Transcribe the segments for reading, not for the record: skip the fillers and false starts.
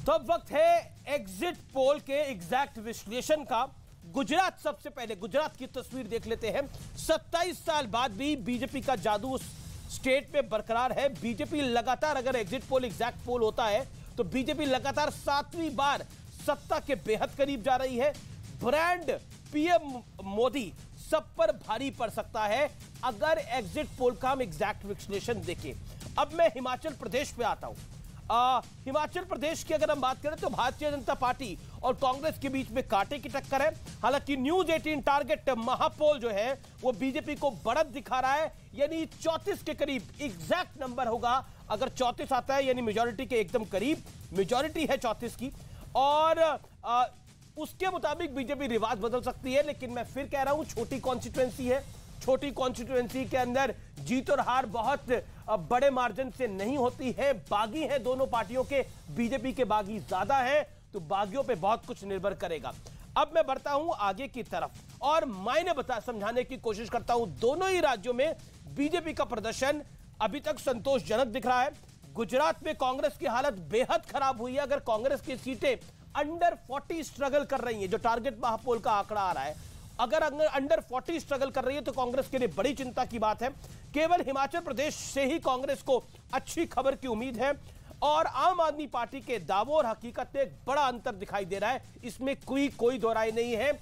तो अब वक्त है एग्जिट पोल के एग्जैक्ट विश्लेषण का। गुजरात सबसे पहले, गुजरात की तस्वीर देख लेते हैं। 27 साल बाद भी बीजेपी का जादू उस स्टेट में बरकरार है। बीजेपी लगातार, अगर एग्जिट पोल एग्जैक्ट पोल होता है तो बीजेपी लगातार 7वीं बार सत्ता के बेहद करीब जा रही है। ब्रांड पीएम मोदी सब पर भारी पड़ सकता है अगर एग्जिट पोल का हम एग्जैक्ट विश्लेषण देखें। अब मैं हिमाचल प्रदेश पे आता हूं। हिमाचल प्रदेश की अगर हम बात करें तो भारतीय जनता पार्टी और कांग्रेस के बीच में कांटे की टक्कर है। हालांकि न्यूज 18 टारगेट महापोल जो है वो बीजेपी को बढ़त दिखा रहा है, यानी 34 के करीब एग्जैक्ट नंबर होगा। अगर 34 आता है यानी मेजॉरिटी के एकदम करीब, मेजॉरिटी है 34 की, और उसके मुताबिक बीजेपी रिवाज बदल सकती है। लेकिन मैं फिर कह रहा हूं, छोटी कॉन्स्टिट्यूएंसी है, छोटी कॉन्स्टिट्यूएंसी के अंदर जीत और हार बहुत बड़े मार्जिन से नहीं होती है। बागी है दोनों पार्टियों के, बीजेपी के बागी ज्यादा है, तो बागियों पे बहुत कुछ निर्भर करेगा। अब मैं बढ़ता हूं आगे की तरफ और मायने समझाने की कोशिश करता हूं। दोनों ही राज्यों में बीजेपी का प्रदर्शन अभी तक संतोषजनक दिख रहा है। गुजरात में कांग्रेस की हालत बेहद खराब हुई है। अगर कांग्रेस की सीटें अंडर 40 स्ट्रगल कर रही है, जो टारगेट महापोल का आंकड़ा आ रहा है, अगर अंडर 40 स्ट्रगल कर रही है तो कांग्रेस के लिए बड़ी चिंता की बात है। केवल हिमाचल प्रदेश से ही कांग्रेस को अच्छी खबर की उम्मीद है और आम आदमी पार्टी के दावों और हकीकत में एक बड़ा अंतर दिखाई दे रहा है, इसमें कोई दो राय नहीं है।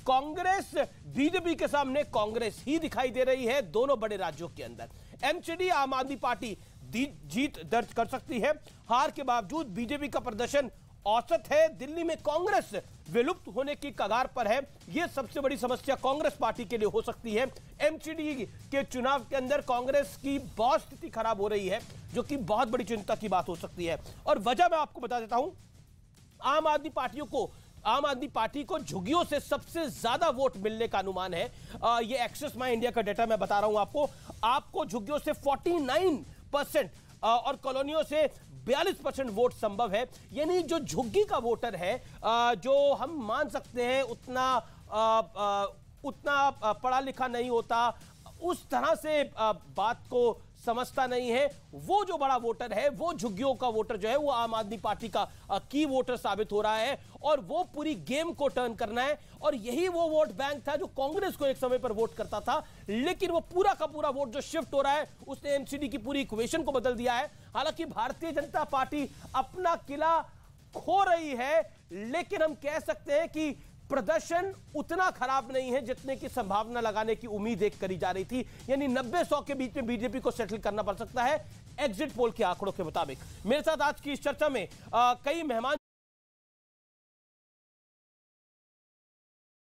कांग्रेस बीजेपी के सामने कांग्रेस ही दिखाई दे रही है दोनों बड़े राज्यों के अंदर। एमसीडी आम आदमी पार्टी जीत दर्ज कर सकती है। हार के बावजूद बीजेपी का प्रदर्शन औसत है। दिल्ली में कांग्रेस विलुप्त होने की कगार पर है। यह सबसे बड़ी समस्या कांग्रेस पार्टी के लिए हो सकती है। एमसीडी के चुनाव के अंदर कांग्रेस की बहुत स्थिति खराब हो रही है, जो कि बहुत बड़ी चिंता की बात हो सकती है। और वजह मैं आपको बता देता हूं, आम आदमी पार्टी को झुग्गियों से सबसे ज्यादा वोट मिलने का अनुमान है। ये एक्सेस माई इंडिया का डेटा मैं बता रहा हूं आपको झुग्गियों से 49% और कॉलोनियों से 42% वोट संभव है। यानी जो झुग्गी का वोटर है, जो हम मान सकते हैं उतना पढ़ा लिखा नहीं होता, उस तरह से बात को समझता नहीं है, वो जो बड़ा वोटर है, वो झुग्गियों का वोटर जो है वो आम आदमी पार्टी का की वोटर साबित हो रहा है और वो पूरी गेम को टर्न करना है। और यही वो वोट बैंक था जो कांग्रेस को एक समय पर वोट करता था, लेकिन वो पूरा का पूरा वोट जो शिफ्ट हो रहा है उसने एमसीडी की पूरी इक्वेशन को बदल दिया है। हालांकि भारतीय जनता पार्टी अपना किला खो रही है, लेकिन हम कह सकते हैं कि प्रदर्शन उतना खराब नहीं है जितने की संभावना लगाने की उम्मीद एक करी जा रही थी। यानी 90-100 के बीच में बीजेपी को सेटल करना पड़ सकता है एग्जिट पोल के आंकड़ों के मुताबिक। मेरे साथ आज की इस चर्चा में कई मेहमान